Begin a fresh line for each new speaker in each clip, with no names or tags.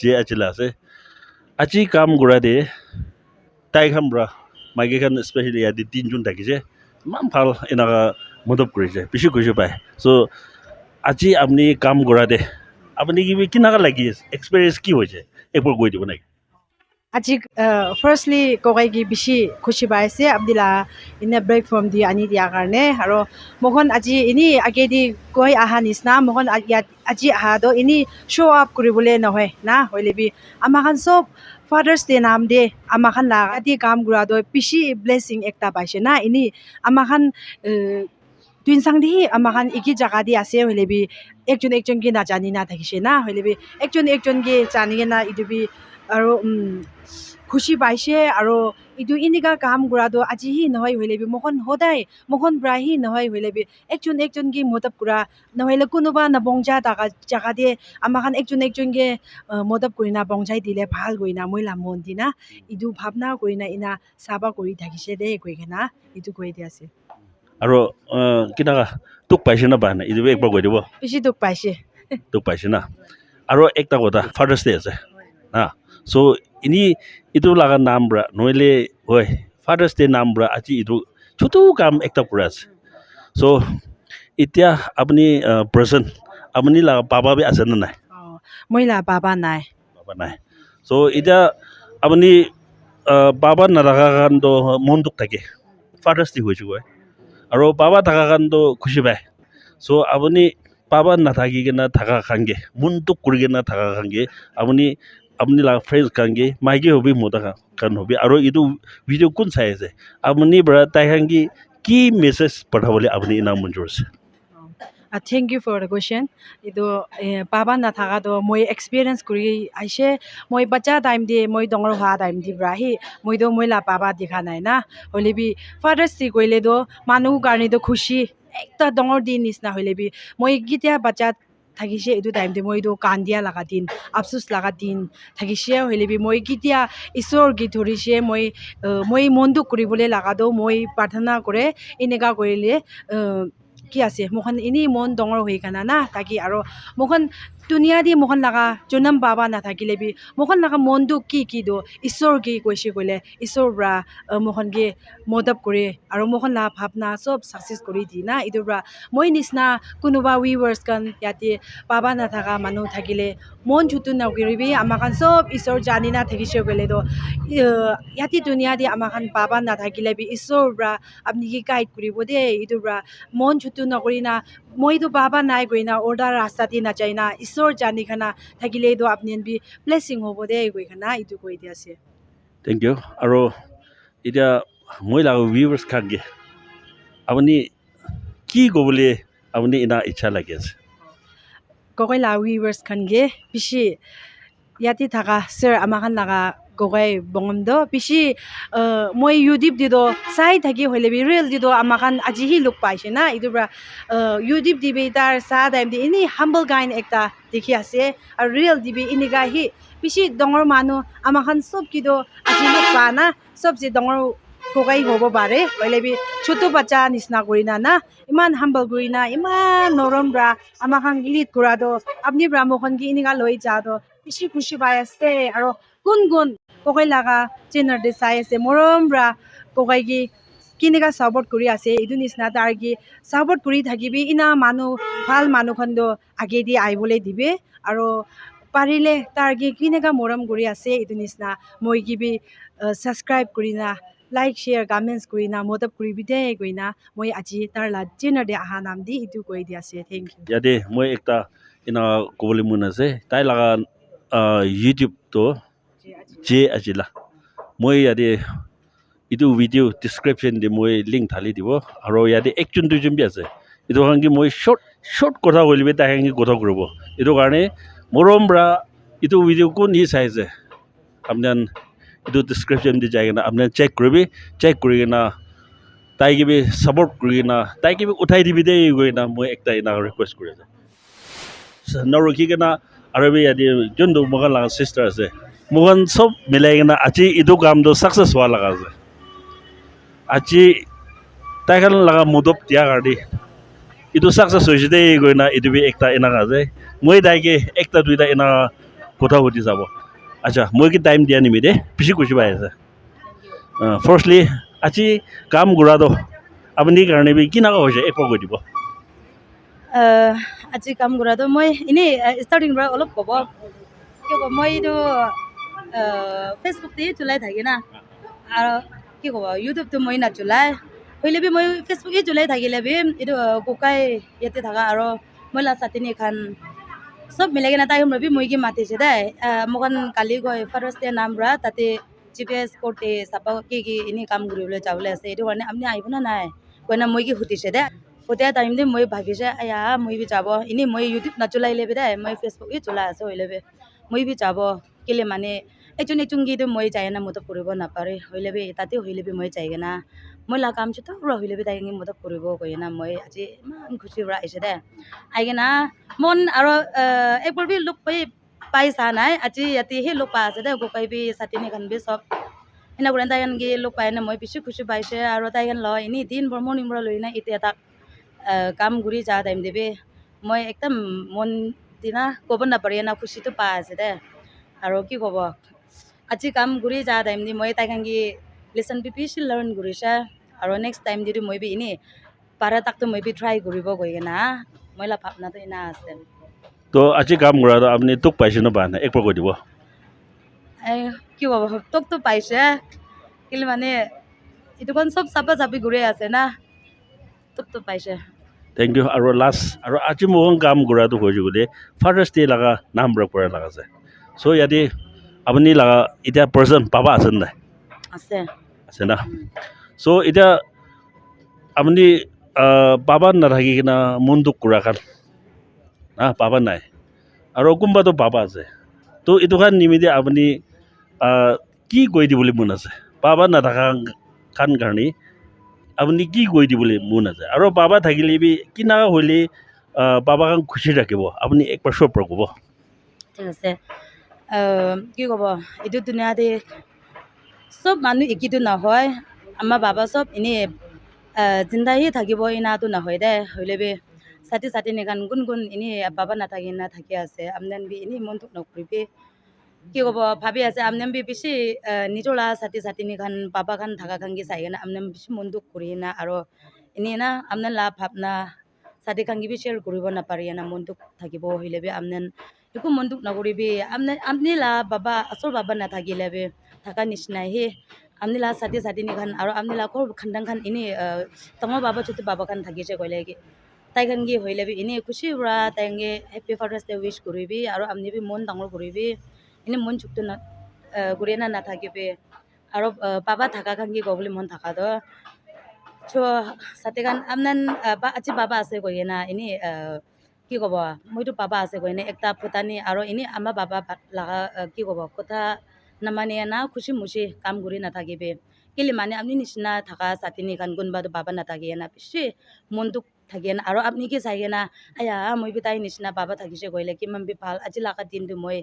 যে আছিলে আছে আজি কাম কৰা দে তাই খামৰা মাইকী খান স্পেচিয়েলি ইয়াত তিনিজন থাকিছে ইমান ভাল এনেকুৱা মদত কৰিছে বেছি কৈছে পায় চ' আজি আপুনি কাম কৰা দে আপুনি কিবি কেনেকুৱা লাগি আছে এক্সপিৰিয়েঞ্চ কি হৈছে এইবোৰ কৈ দিব নেকি
আজি ফাৰ্ষ্টলি ককাইকি বেছি খুচি পাইছে আব্দিলা ইনে ব্ৰেক ফ্ৰম দি আনি দিয়াৰ কাৰণে আৰু মোহন আজি এনে আগেদি কৈ অহা নিচিনা মোহন ইয়াত আজি অহাটো এনে শ্ব' আপ কৰিবলৈ নহয় না হ'লেবি আমাখান চব ফাদাৰ্ছ ডে নাম দে আমাখান লাগাদি কাম কৰাটো বেছি ব্লেছিং একটা পাইছে না এনে আমাখান তুইনচাংদি আমাখান একি জাগা দি আছে হ'লেবি একজনকে নাজানি না থাকিছে না হ'লেবি একজনকে জানি না ইটোবি আৰু খুচি পাইছে আৰু এইটো এনেকুৱা কাম কৰাটো আজিহি নহয় হ'লেবি মোখন সদায় মোখন প্ৰায়হি নহয় হ'লেবি একজনকে মদত কৰা নহ'লে কোনোবা নবংজা জাগা দিয়ে আমাখান একজনকে মদত কৰি না বংজাই দিলে ভাল কৰি না মই মন দি না এইটো ভাৱনা কৰি না ইনা চাবা কৰি থাকিছে দেই কৈ কিনা এইটো কৈ দি আছে
আৰু কেনেকুৱা তোক পাইছে না পাই না এইটো একবাৰ কৈ দিব
বেছি দুখ পাইছে
তোক পাইছে না আৰু একটা কথা ফাদাৰ্ছ ডে আছে হা চ' ইনি এইটো লগা নামৰা নহ'লে হয় ফাদাৰ্ছ ডে নামৰা আজি এইটো ছোটো কাম একটা কৰা আছে চ' এতিয়া আপুনি প্ৰেজেণ্ট আপুনি লগা পাবা আছে নে নাই
মই পাবা নাই
পাবা নাই চ' এতিয়া আপুনি পাবা নাথাকা কাৰণতো মন দুখ থাকে ফাদাৰ্ছ ডে হৈছোঁ কয় আৰু পাবা থকা কাৰণতো খুচি পায় চ' আপুনি পাবা নাথাকি কিনে থকা খানগে মনটো কৰি কিনে থকা খানগে আপুনি লগা ফ্ৰেণ্ডছ খানগে মাইকী হবি মতা খান হবি আৰু এইটো ভিডিঅ' কোন চাই আছে আপুনি পৰা তাই খানগে কি মেছেজ পঠাবলৈ আপুনি ইনাম মঞ্জুৰ আছে
thank you for the question এইটো পাবা নাথাকাটো মই এক্সপিৰিয়েঞ্চ কৰি আহিছে মই বাচ্চা টাইম দি মই ডাঙৰ হোৱা টাইম দি আহি মইতো মই পাবা দেখা নাই না হ'লেবি ফাদাৰ্ছ ডে কৰিলেতো মানুহ কাৰণেতো খুচি একটা ডাঙৰ দিন নিচিনা হ'লেবি মই কেতিয়া বাচ্চাত থাকিছে এইটো টাইম দি মই এইটো কান্দিয়া লগা দিন আফচোচ লগা দিন থাকিছে হ'লেবি মই কেতিয়া ঈশ্বৰ গীত ধৰিছে মই মনটো কৰিবলৈ লগাটো মই প্ৰাৰ্থনা কৰে এনেকুৱা কৰিলে কি আছে মোখন এনেই মন ডাঙৰ হৈ কানা না তাকি আৰু মোখন দুনিয়া দি মোখন লগা জনম পাবা নাথাকিলেবি মোখন লগা মনটো কিটো ঈশ্বৰ কি কৈছে ক'লে ঈশ্বৰৰ পৰা মোখনকে মদত কৰে আৰু মোখন লগা ভাৱনা চব ছাকচেছ কৰি দি না এইটোৰ পৰা মই নিচিনা কোনোবা উইৱাৰ্ছ কাৰণ ইয়াতে পাবা নাথাকা মানুহ থাকিলে মন জুটো নকৰিবি আমাখান চব ঈশ্বৰ জানি না থাকিছে ক'লেতো ইয়াতে দুনিয়া দি আমাখান পাবা নাথাকিলেবি ঈশ্বৰৰ পৰা আপুনি কি গাইড কৰিব দেই এইটোৰ পৰা মন জুটো নকৰি না মইতো পাবা নাই গৈ না অৰ্ডাৰ ৰাস্তাতে নাযায় না ঈশ্বৰ জানি খানা থাকিলেতো আপুনি ব্লেছিং হ'ব দেই গৈ খানা এইটো কৈ দি আছে
থেংক ইউ আৰু এতিয়া মই লাগো ভিউৱাৰ্ছ খানগে আপুনি কি ক'বলৈ আপুনি ইনা ইচ্ছা লাগি আছে
ককাই লা উইৱাৰ্ছ খানগে বেছি ইয়াতে থাকা ছাৰ আমাখান লগা ককাই বঙমদ বেছি মই ইউটিউব দিতো চাই থাকি হ'লেবি ৰিয়েল দিতো আমাখান আজিহি লোক পাইছে না এইটোৰ পৰা ইউটিউব দিবি তাৰ চাহ টাইম দি এনেই হাম্বল গাইন একটা দেখি আছে আৰু ৰিয়েল দিবি এনেকুৱা সি বেছি ডাঙৰ মানুহ আমাখান চব কিন্তু আজি লোক পা না চব যে ডাঙৰ ককাই হ'ব পাৰে হ'লেবি ছোটো বাচ্চা নিচিনা কৰি না ইমান হাম্বল কৰি না ইমান নৰম পৰা আমাখান লিড কৰাটো আপুনি পৰা মোখন কি এনেকুৱা লৈ যাওঁতো বেছি খুচি পাই আছে আৰু কোন ককাই লগা চেনেলতে চাই আছে মৰম পৰা ককাই কি কেনেকুৱা ছাপৰ্ট কৰি আছে এইটো নিচিনা তাৰ কি ছাপৰ্ট কৰি থাকিবি ইনা মানুহ ভাল মানুহখনতো আগেদি আহিবলৈ দিবি আৰু পাৰিলে তাৰ কি কেনেকুৱা মৰম কৰি আছে এইটো নিচিনা মই কিবি ছাবস্ক্ৰাইব কৰি না লাইক শ্বেয়াৰ কমেণ্টছ কৰি না মদত কৰিবি দেই গৈ না মই আজি তাৰ চেনেলতে অহা নাম দি এইটো কৈ দি আছে থেংক ইউ
ইয়াতে মই একটা এনে ক'বলৈ মন আছে তাই লগা ইউটিউবটো যে আজিলা মই ইয়াতে এইটো ভিডিঅ' ডিছক্ৰিপশ্যন দি মই লিংক ঢালি দিব আৰু ইয়াতে একজন দুজন বি আছে এইটো কাৰণে মই শ্বৰ্ট কথা কৰিলে তাই কাৰণে কথা কৰিব এইটো কাৰণে মৰম পৰা এইটো ভিডিঅ' কোন সি চাইছে আপোনাৰ এইটো ডিছক্ৰিপশ্যন দি যায় কিনে আপুনি চেক কৰিবি চেক কৰি কিনে তাই কিবি ছাপৰ্ট কৰি কিনে তাই কিবি উঠাই দিবি দেই গৈ কিনে মই একটা এনে ৰিকুৱেষ্ট কৰি আছোঁ নৰখি কিনে আৰু ইয়াতে যোনটো মোকান লগা চিষ্টাৰ আছে মোকান চব মিলাই কিনে আজি এইটো কামটো ছাকচেছ হোৱা লগা আছে আজি তাইখান লগা মদত দিয়াৰ কাৰণে এইটো ছাকচেছ হৈছে দেই গৈ না এইটো বি একটা এনেকুৱা আছে মই তাইকে একটা দুইটা এনেকুৱা কথা সুধি যাব আচ্ছা মই কি টাইম দিয়া নিমিতে বেছি খুচি পাই আছে ফাৰ্ষ্টলি আজি কাম কৰাটো আপুনি কাৰণে কি নাকা হৈছে একো কৈ দিব
আজি কাম কৰাটো মই এনেই ষ্টাৰ্টিং পৰা অলপ ক'ব কিয় ক'ব মই এইটো ফেচবুকতে চলাই থাকে না আৰু কি ক'ব ইউটিউবটো মই নাচলাই হ'লে বি মই ফেচবুকে চলাই থাকিলে বি এইটো ককাই ইয়াতে থকা আৰু মই লাচাতিনি খান চব মিলাই কিনে তাই বি মই কি মাতিছে দে মোক কালি কয় ফাৰ্ষ্ট ডে নাম ৰা তাতে GPS কোৰ্টে চাবা কি এনেই কাম কৰিবলৈ যাবলৈ আছে এইটো কাৰণে আপুনি আহিব না নাই কয় না মই কি সুধিছে দে সুধা টাইম দি মই ভাবিছে আয়া মই বি যাব এনেই মই ইউটিউব নচলাইলে বি দে মই ফেচবুকে চলাই আছোঁ হ'লে বি মই বি যাব কেলে মানে এইটো মই যায় না মতো কৰিব নাপাৰে হ'লে বি তাতে হ'লে বি মই যায়গে না মই লা কাম চুটো হ'লে বি তাই মতো কৰিব কয় না মই আজি ইমান খুচি পৰা আহিছে দে আহি না মন আৰু একবাৰ বি লোক পাইছা নাই আজি ইয়াতে সেই লোক পাই আছে দে গোকাই বি চাতিনি খান বি চব এনে কৰি তাই কি লোক পাই না মই বেছি খুচি পাইছে আৰু তাই লয় এনেই দিন বৰ মৰ্ণিং পৰা লৈ না এতিয়া তাক কাম ঘূৰি যা টাইম দিবি মই একদম মন দিনা ক'ব নাপাৰি না খুচিটো পাই আছে দে আৰু কি ক'ব আজি কাম ঘূৰি যা টাইম দি মই তাইক কি লেচন বি বেছি লাৰ্ণ কৰিছে আৰু নেক্সট টাইম যদি মই বি এনেই পাৰে তাকতো মই বি ট্ৰাই কৰিব গৈ না মই লা ভাৱনাটো এনা আছে
তো আজি কাম কৰাটো আপুনি তোক পাইছে না পোৱা নাই একবাৰ কৈ দিব
কি ক'ব তোকতো পাইছে কিন্তু মানে এইটোখন চব চাপা চাপি ঘূৰি আছে না তোকতো পাইছে
থেংক ইউ আৰু লাষ্ট আৰু আজি মোক কাম কৰাটো হৈছে বুলি ফাৰ্ষ্ট ডে লগা নাম পৰা লগা আছে চ' ইয়াতে আপুনি লগা এতিয়া পাৰ্চন পাবা আছে নাই আছে না চ' এতিয়া আপুনি পাবা নাথাকি কিনা মন দুখ কৰা খান পাবা নাই আৰু কোনোবাটো পাবা আছে তো এইটো খান নিমিত্তে আপুনি কি কৈ দিবলৈ মন আছে পাবা নাথাকা খান কাৰণে আপুনি কি কৈ দিবলৈ মন আছে আৰু পাবা থাকিলে বি কিনা হ'লে পাবা খান খুচি ৰাখিব আপুনি একবাৰ চব ক'ব
ঠিক আছে কি ক'ব এইটো দুনিয়াতে চব মানুহ একেটো নহয় আমাৰ বাবা চব এনেই জিন্দাহি থাকিব এনাটো নহয় দে হ'লে বি চাতি নিকান গুণ এনেই বাবা নাথাকি থাকি আছে আমনেন বি এনেই মন দুখ নকৰিবি কি ক'ব ভাবি আছে আমনেন বি বেছি নিজৰ চাতি নিকান বাবা খান থাকা খান কি চাই কিনে আমনেন বেছি মন দুখ কৰি না আৰু এনেই না আমনেন লা ভাৱনা চাতি খান বি শ্বেয়াৰ কৰিব নাপাৰি না মন দুখ থাকিব হ'লে বি আমনেন একো মন দুখ নকৰিবি আপনি লা বাবা আচল বাবা নাথাকিলে বি থাকা নিচিনাই হে আপনি লা চাতি নিখান আৰু আপনি লা ঘৰ খান্দাং খান এনেই ডাঙৰ বাবা ছোট বাবা খান থাকিছে কইলে কি তাই খান কি হ'লে বি এনেই খুচি পৰা তাই হেপ্পী ফাদাৰ্ছ ডে উইচ কৰিবি আৰু আপনি বি মন ডাঙৰ কৰিবি এনেই মন চুকটো কৰি না নাথাকিবি আৰু বাবা থাকা খান কি ক'বলৈ মন থাকাতো চ' চাতি খান আপনান আজি বাবা আছে কৈ না এনেই কি ক'ব মইতো বাবা আছে কৈ না একটা ফুটানি আৰু এনেই আমাৰ বাবা লগা কি ক'ব কথা নামানে না খুচি মুচি কাম কৰি নাথাকিবি কেলে মানে আপনি নিচিনা থাকা চাতিনি খান কোনোবাতো বাবা নাথাকে না বেছি মনটো থাকে না আৰু আপনি কি চাই না আয়া মই বি তাই নিচিনা বাবা থাকিছে কৈলে কিমান বি ভাল আজি লগা দিনটো মই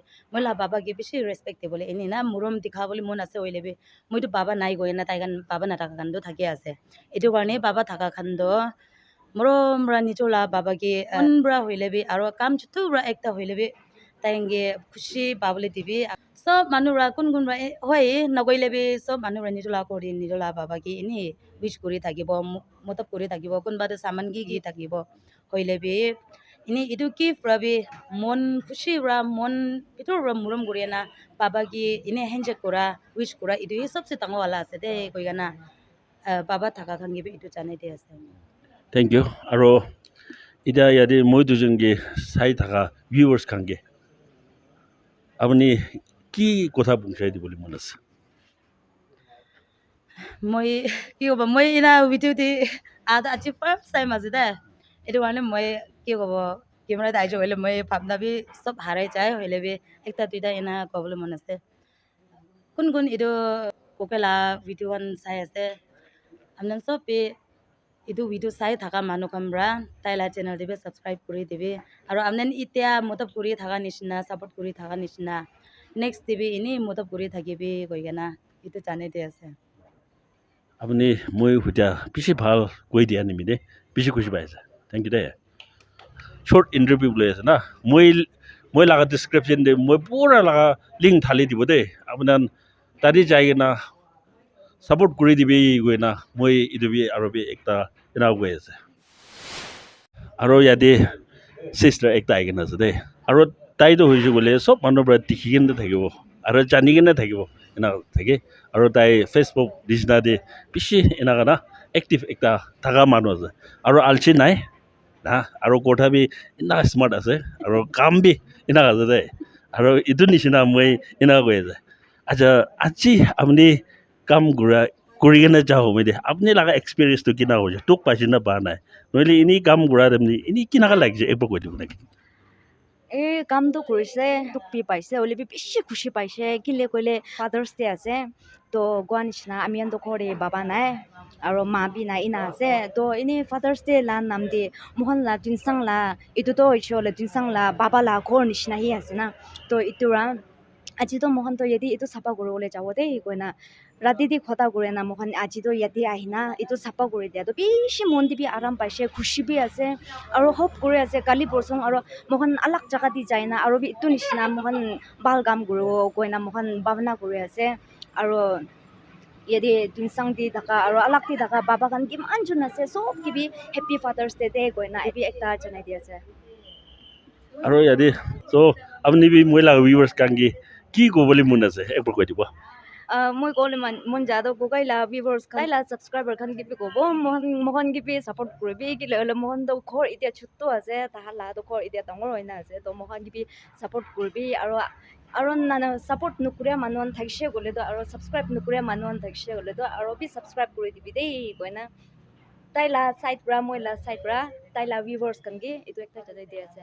লা বাবা কি বেছি ৰেচপেক্ট দিবলৈ এনেই না মৰম দেখাবলৈ মন আছে হ'লে বি মইতো বাবা নাই গৈ না তাই খান বাবা নাথাকা খানটো থাকি আছে এইটো কাৰণে বাবা থাকা খানটো মৰম ৰা নিজৰ লা বাবা কি পৰা হ'লে বি আৰু কাম চুটো পৰা একটা হ'লে বি তাই খুচি পাবলৈ দিবি চব মানুহৰা কোন হয় নকৰিলে বি চব মানুহৰা নিজৰ লা কৰি নিজৰ লা বাবা কি এনেই উইচ কৰি থাকিব মতব কৰি থাকিব কোনোবাটো চামান কি থাকিব হ'লে বি এনেই এইটো কি ফুৰাবি মন খুচি পৰা মন ভিতৰ পৰা মৰম কৰি না বাবা কি এনেই হেণ্ডশেক কৰা উইচ কৰা এইটো চবচে ডাঙৰ ৱালা আছে দে কৈ না বাবা থাকা খান কি এইটো জানাই দে আছে
থেংক ইউ আৰু এতিয়া ইয়াতে মই দুজনকে চাই থকা ভিউৱাৰ্ছ খানকে আপুনি কি কথা বুজাই দিবলৈ মন আছে
মই কি ক'ব মই এনা ভিডিঅ'তে আজি ফাৰ্ষ্ট টাইম আছে দে এইটো কাৰণে মই কি ক'ব কেমেৰাত আহিছোঁ হ'লে মই ভাৱনা বি চব হাৰাই যায় হ'লে বি একটা দুইটা এনা ক'বলৈ মন আছে কোন এইটো কোকেলা ভিডিঅ'খন চাই আছে আপোনাৰ চব এইটো ভিডিঅ' চাই থকা মানুহখনৰা তাইলা চেনেল দিবি ছাবস্ক্ৰাইব কৰি দিবি আৰু আপোনাৰ এতিয়া মতব কৰি থকা নিচিনা ছাপোৰ্ট কৰি থকা নিচিনা নেক্সট দিবি এনেই মতব কৰি থাকিবি কৈ কিনা এইটো জানেই দে আছে
আপুনি মই সুধা বেছি ভাল কৈ দিয়া নিমিত্তে বেছি খুচি পাইছে থেংক ইউ দে শ্বৰ্ট ইণ্টাৰভিউ লৈ আছে না মই লাগা description de moi pura laga link thali দিব de apunan tadi jai na support kuri dibe goi na moi idu bi aro bi ekta ina goi ase aro yade sister ekta aigena ase de aro tai to hoisu gole sob manu bra tikhigen de thakibo aro janigen de thakibo ina thake aro tai facebook dijna de bishi ina kana active ekta thaga manu ase aro alchi nai na aro kotha bi ina smart ase aro kam bi ina ase de aro itu nishina moi ina goi ase acha achi amni kam gura kuri gena jaho me de apni laga experience to kina hoje tuk pachina ba nai noile ini kam gura demni ini kina ka লাগছে একবার কই দিব নাকি
এই কামটো কৰিছে টুপি পাইছে হ'লে বেছি খুচি পাইছে কিলে কইলে ফাদাৰ্ছ ডে আছে তো গোৱা নিচিনা আমি এন ঘৰে বাবা নাই আৰু মা বি নাই ইনা আছে তো এনে ফাদাৰ্ছ ডে লা নাম দি মোহন লা তিনসাং লা ইটোতো হৈছে হ'লে তিনসাং লা বাবা লা ঘৰ নিচিনা হি আছে না তো ইটোৰা আজি তো মোহন তো ইয়াদি ইটো চাফা কৰিবলৈ যাব দেই কইনা ৰাতি দি খতা কৰে না মোহন আজি তো ইয়াদি আহিনা ইটো চাফা কৰি দিয়া তো বেছি মন দিবি আৰাম পাইছে খুচি বি আছে আৰু হপ কৰি আছে কালি পৰচং আৰু মোহন আলাক জাগা দি যায় না আৰু ইটো নিচিনা মোহন ভাল কাম কৰিব কইনা মোহন ভাৱনা কৰি আছে আৰু ইয়াদি তিনসাং দি থাকা আৰু আলাক দি থাকা বাবা খান কিমান জন আছে চব কিবি হেপী ফাদাৰ্ছ ডে দে কইনা এবি একটা জনাই দি আছে
aro yadi so apni bi moi laga viewers kangi কি কবলি মন আছে একবার কই দিব
মই ক'লে মন যাদৱ গোগাইলা ভিউৱাৰ্ছ খাইলা ছাবস্ক্ৰাইবাৰ খান কিবি ক'ব মোহন কিবি ছাপোৰ্ট কৰিবি কি হ'লে মোহনটো ঘৰ এতিয়া ছোট্ট আছে তাহাৰ লাটো ঘৰ এতিয়া ডাঙৰ হৈ না আছে তো মোহন কিবি ছাপোৰ্ট কৰিবি আৰু নানা ছাপোৰ্ট নকৰে মানুহ থাকিছে গ'লেতো আৰু ছাবস্ক্ৰাইব নকৰে মানুহ থাকিছে গ'লেতো আৰু বি ছাবস্ক্ৰাইব কৰি দিবি দেই কয় না তাইলা চাইড পৰা মই লা চাইড পৰা তাইলা ভিউৱাৰ্ছ খান কি এইটো একটা জনাই দি আছে